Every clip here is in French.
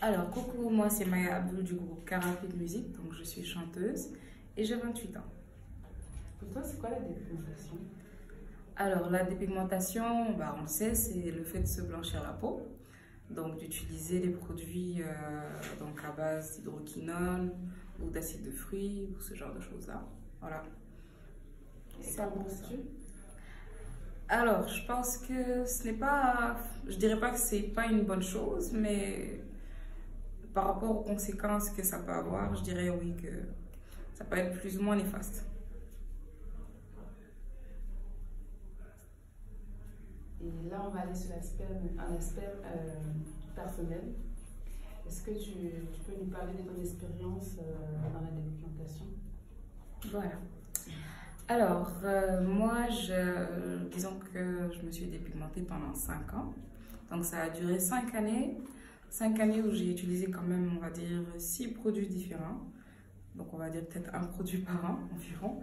Alors, coucou, moi c'est Maya Abdul du groupe Carapide Musique, donc je suis chanteuse et j'ai 28 ans. Pour toi, c'est quoi la dépigmentation? Alors, la dépigmentation, on le sait, c'est le fait de se blanchir la peau, donc d'utiliser des produits donc à base d'hydroquinone ou d'acide de fruits ou ce genre de choses-là. Voilà. C'est un bon sujet. Alors, je pense que ce n'est pas, je dirais pas que c'est pas une bonne chose, mais par rapport aux conséquences que ça peut avoir, je dirais oui que ça peut être plus ou moins néfaste. Et là, on va aller sur un aspect personnel. Est-ce que tu peux nous parler de ton expérience dans la dépigmentation? Voilà. Alors, moi, disons que je me suis dépigmentée pendant 5 ans. Donc, ça a duré 5 années. 5 années où j'ai utilisé quand même, on va dire, 6 produits différents. Donc, on va dire peut-être un produit par an environ.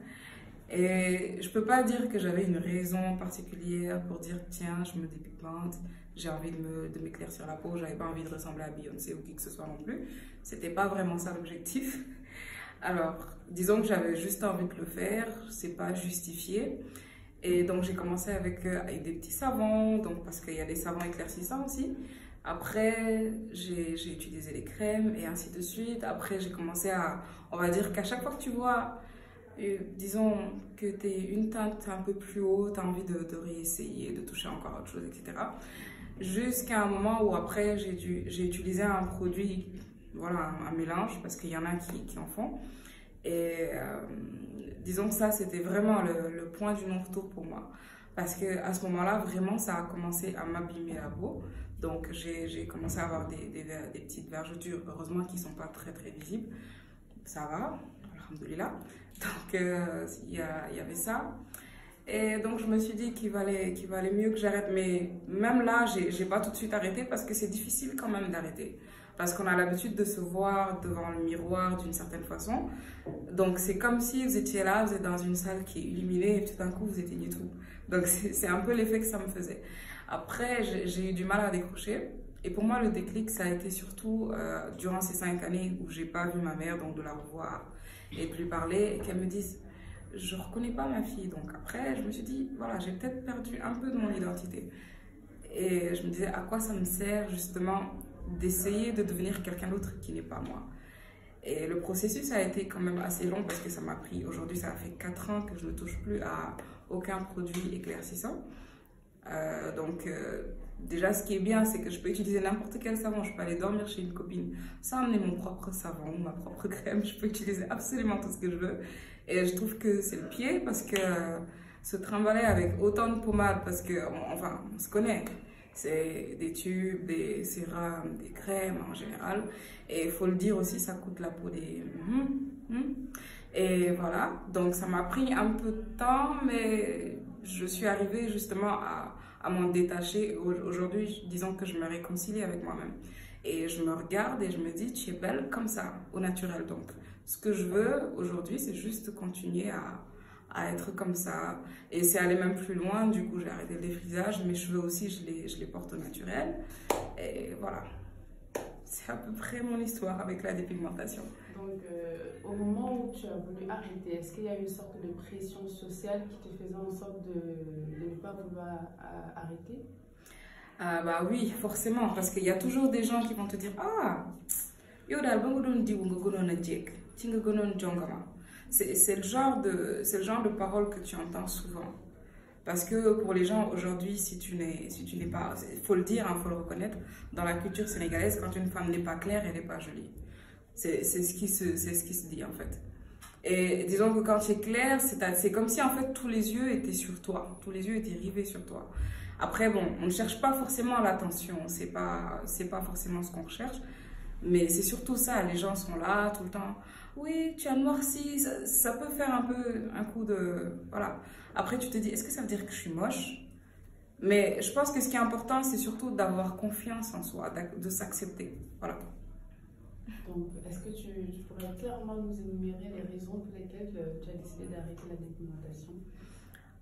Et je peux pas dire que j'avais une raison particulière pour dire, tiens, je me dépigmente, j'ai envie de m'éclaircir la peau, j'avais pas envie de ressembler à Beyoncé ou qui que ce soit non plus. C'était pas vraiment ça l'objectif. Alors, disons que j'avais juste envie de le faire, c'est pas justifié. Et donc, j'ai commencé avec des petits savons, donc parce qu'il y a des savons éclaircissants aussi. Après, j'ai utilisé les crèmes et ainsi de suite. Après, j'ai commencé on va dire qu'à chaque fois que tu vois, disons que tu es une teinte un peu plus haute, tu as envie de réessayer, de toucher encore autre chose, etc. Jusqu'à un moment où après, j'ai utilisé un produit, voilà, un mélange, parce qu'il y en a qui en font. Et disons que ça, c'était vraiment le point du non-retour pour moi. Parce qu'à ce moment-là, vraiment, ça a commencé à m'abîmer la peau. Donc, j'ai commencé à avoir des petites vergetures, heureusement, qui ne sont pas très, très visibles. Ça va, alhamdoulilah. Donc, il y avait ça. Et donc, je me suis dit qu'il valait mieux que j'arrête. Mais même là, j'ai pas tout de suite arrêté parce que c'est difficile quand même d'arrêter. Parce qu'on a l'habitude de se voir devant le miroir d'une certaine façon. Donc, c'est comme si vous étiez là, vous êtes dans une salle qui est illuminée et tout d'un coup, vous éteignez tout. Donc, c'est un peu l'effet que ça me faisait. Après, j'ai eu du mal à décrocher. Et pour moi, le déclic, ça a été surtout durant ces 5 années où j'ai pas vu ma mère, donc de la revoir et de lui parler et qu'elle me dise je reconnais pas ma fille. Donc après, je me suis dit, voilà, j'ai peut-être perdu un peu de mon identité. Et je me disais, à quoi ça me sert justement d'essayer de devenir quelqu'un d'autre qui n'est pas moi. Et le processus a été quand même assez long parce que ça m'a pris, aujourd'hui ça fait 4 ans que je ne touche plus à aucun produit éclaircissant. Déjà, ce qui est bien, c'est que je peux utiliser n'importe quel savon. Je peux aller dormir chez une copine sans emmener mon propre savon, ma propre crème. Je peux utiliser absolument tout ce que je veux. Et je trouve que c'est le pied parce que se trimballer avec autant de pommades, parce que, enfin, on se connaît. C'est des tubes, des sérums, des crèmes en général. Et il faut le dire aussi, ça coûte la peau des... Et voilà, donc ça m'a pris un peu de temps, mais je suis arrivée justement à m'en détacher. Aujourd'hui, disons que je me réconcilie avec moi-même. Et je me regarde et je me dis, tu es belle comme ça, au naturel. Donc, ce que je veux aujourd'hui, c'est juste continuer à être comme ça. Et c'est aller même plus loin. Du coup, j'ai arrêté le défrisage. Mes cheveux aussi, je les porte au naturel. Et voilà. C'est à peu près mon histoire avec la dépigmentation. Donc, au moment où tu as voulu arrêter, est-ce qu'il y a une sorte de pression sociale qui te faisait en sorte de ne pas vouloir arrêter? Bah oui, forcément, parce qu'il y a toujours des gens qui vont te dire ah, yo dal ba nga doon diw nga gënoon a jekk ci nga gënoon jongama. C'est le genre de parole que tu entends souvent. Parce que pour les gens aujourd'hui, si tu n'es pas, il faut le dire, il faut le reconnaître, dans la culture sénégalaise, quand une femme n'est pas claire, elle n'est pas jolie. C'est ce qui se dit en fait. Et disons que quand tu es clair, c'est comme si en fait tous les yeux étaient sur toi, tous les yeux étaient rivés sur toi. Après bon, on ne cherche pas forcément l'attention, c'est pas forcément ce qu'on recherche, mais c'est surtout ça, les gens sont là tout le temps. Oui, tu as noirci, ça peut faire un peu un coup de... Voilà. Après, tu te dis, est-ce que ça veut dire que je suis moche? Mais je pense que ce qui est important, c'est surtout d'avoir confiance en soi, de s'accepter. Voilà. Donc, est-ce que tu pourrais clairement nous énumérer les raisons pour lesquelles tu as décidé d'arrêter la dépigmentation?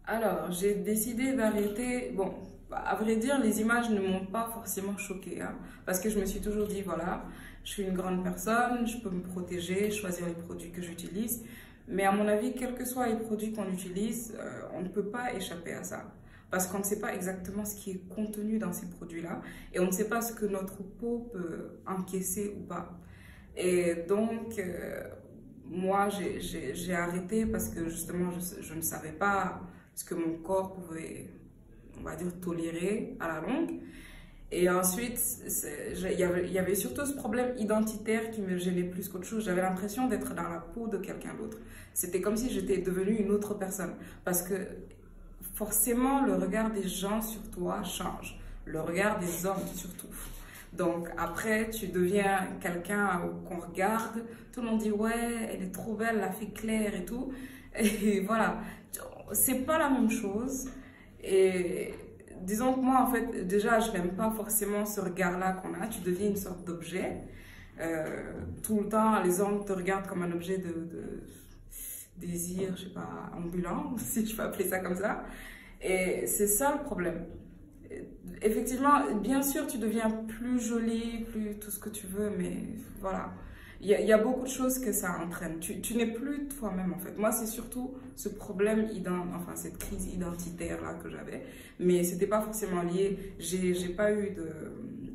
Alors, j'ai décidé d'arrêter... Bon, à vrai dire, les images ne m'ont pas forcément choquée, hein, parce que je me suis toujours dit, voilà, je suis une grande personne, je peux me protéger, choisir les produits que j'utilise. Mais à mon avis, quels que soient les produits qu'on utilise, on ne peut pas échapper à ça. Parce qu'on ne sait pas exactement ce qui est contenu dans ces produits-là et on ne sait pas ce que notre peau peut encaisser ou pas. Et donc, moi, j'ai arrêté parce que justement, je ne savais pas ce que mon corps pouvait, on va dire, tolérer à la longue. Et ensuite, il y avait surtout ce problème identitaire qui me gênait plus qu'autre chose. J'avais l'impression d'être dans la peau de quelqu'un d'autre. C'était comme si j'étais devenue une autre personne. Parce que forcément, le regard des gens sur toi change. Le regard des hommes surtout. Donc après, tu deviens quelqu'un qu'on regarde. Tout le monde dit, ouais, elle est trop belle, la fille claire et tout. Et voilà, c'est pas la même chose. Et disons que moi, en fait, déjà, je n'aime pas forcément ce regard-là qu'on a. Tu deviens une sorte d'objet. Tout le temps, les hommes te regardent comme un objet de désir, je sais pas, ambulant, si je peux appeler ça comme ça. Et c'est ça le problème. Effectivement, bien sûr, tu deviens plus jolie, plus tout ce que tu veux, mais voilà. Il y a beaucoup de choses que ça entraîne. Tu n'es plus toi-même, en fait. Moi, c'est surtout ce problème, enfin, cette crise identitaire-là que j'avais. Mais ce n'était pas forcément lié. J'ai pas eu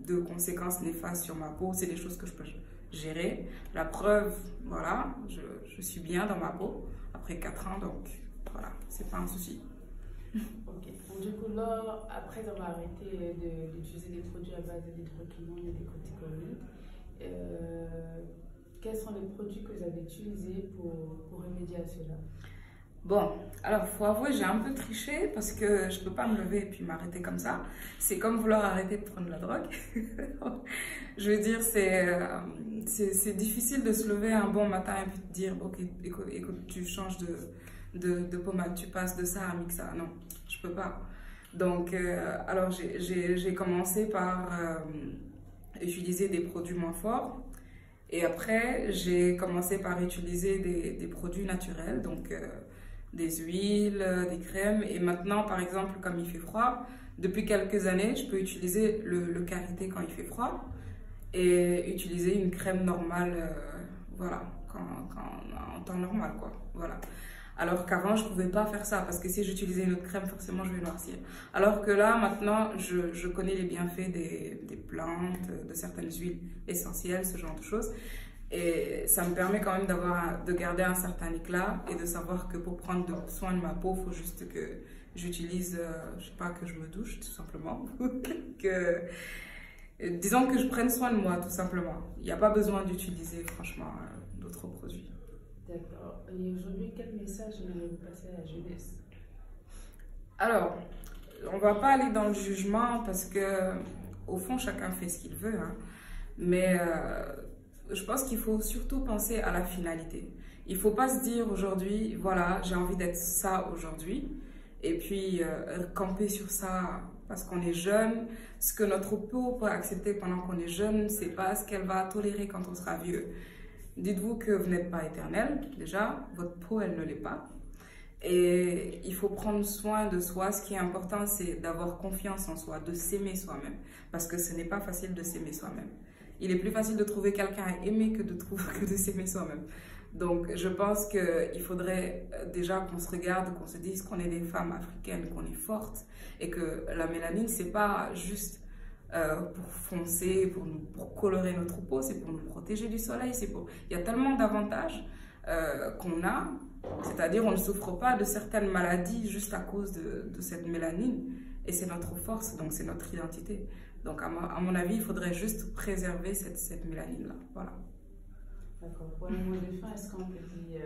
de conséquences néfastes sur ma peau. C'est des choses que je peux gérer. La preuve, voilà, je suis bien dans ma peau après 4 ans, donc voilà, c'est pas un souci. Ok. Donc, du coup, là, après avoir arrêté d'utiliser des produits à base d'hydroquinone et des corticoïdes, quels sont les produits que vous avez utilisés pour remédier à cela? Bon, alors il faut avouer, j'ai un peu triché parce que je peux pas me lever et puis m'arrêter comme ça. C'est comme vouloir arrêter de prendre de la drogue. Je veux dire, c'est difficile de se lever un bon matin et puis de dire, ok, écoute, tu changes de pommade, tu passes de ça à Mixa. Non, je peux pas. Donc, alors j'ai commencé par utiliser des produits moins forts. Et après, j'ai commencé par utiliser des produits naturels, donc des huiles, des crèmes. Et maintenant, par exemple, comme il fait froid, depuis quelques années, je peux utiliser le karité quand il fait froid et utiliser une crème normale, voilà, en temps normal, quoi. Voilà. Alors qu'avant, je ne pouvais pas faire ça parce que si j'utilisais une autre crème, forcément, je vais noircir. Alors que là, maintenant, je connais les bienfaits des plantes, de certaines huiles essentielles, ce genre de choses. Et ça me permet quand même de garder un certain éclat et de savoir que pour prendre soin de ma peau, il faut juste que j'utilise, je sais pas, que je me douche tout simplement. Disons que je prenne soin de moi tout simplement. Il n'y a pas besoin d'utiliser franchement d'autres produits. D'accord. Et aujourd'hui, quel message aimeriez-vous passer à la jeunesse? Alors, on ne va pas aller dans le jugement parce que, au fond, chacun fait ce qu'il veut. Hein. Mais je pense qu'il faut surtout penser à la finalité. Il ne faut pas se dire aujourd'hui, voilà, j'ai envie d'être ça aujourd'hui. Et puis, camper sur ça parce qu'on est jeune. Ce que notre peau peut accepter pendant qu'on est jeune, ce n'est pas ce qu'elle va tolérer quand on sera vieux. Dites-vous que vous n'êtes pas éternel, déjà, votre peau, elle ne l'est pas. Et il faut prendre soin de soi. Ce qui est important, c'est d'avoir confiance en soi, de s'aimer soi-même. Parce que ce n'est pas facile de s'aimer soi-même. Il est plus facile de trouver quelqu'un à aimer que de s'aimer soi-même. Donc, je pense qu'il faudrait déjà qu'on se regarde, qu'on se dise qu'on est des femmes africaines, qu'on est fortes. Et que la mélanine, c'est pas juste pour foncer, pour colorer notre peau, c'est pour nous protéger du soleil. Il y a tellement d'avantages qu'on a, c'est-à-dire on ne souffre pas de certaines maladies juste à cause de cette mélanine. Et c'est notre force, donc c'est notre identité. Donc à mon avis, il faudrait juste préserver cette mélanine-là. Voilà. D'accord. Pour le mot de fin, est-ce qu'on peut dire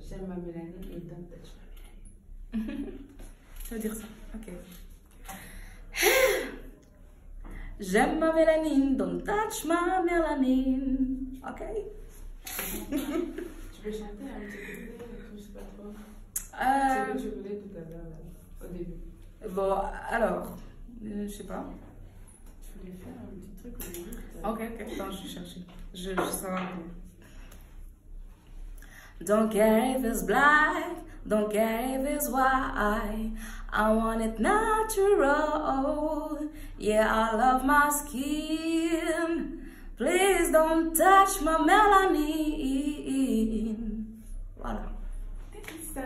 j'aime ma mélanine et don't touch my mélanine? Je veux dire ça, ok. J'aime ma mélanine, don't touch my mélanine. Ok? Tu peux chanter un petit peu, je sais pas trop. C'est ce que tu voulais tout à l'heure, au début. Bon, alors, je sais pas. Tu voulais faire un petit truc au début. Ok, attends, je vais chercher. Je vais savoir. Don't care if it's black, don't care if it's white. I want it natural. Yeah, I love my skin. Please don't touch my melanin. Voilà. C'est ça.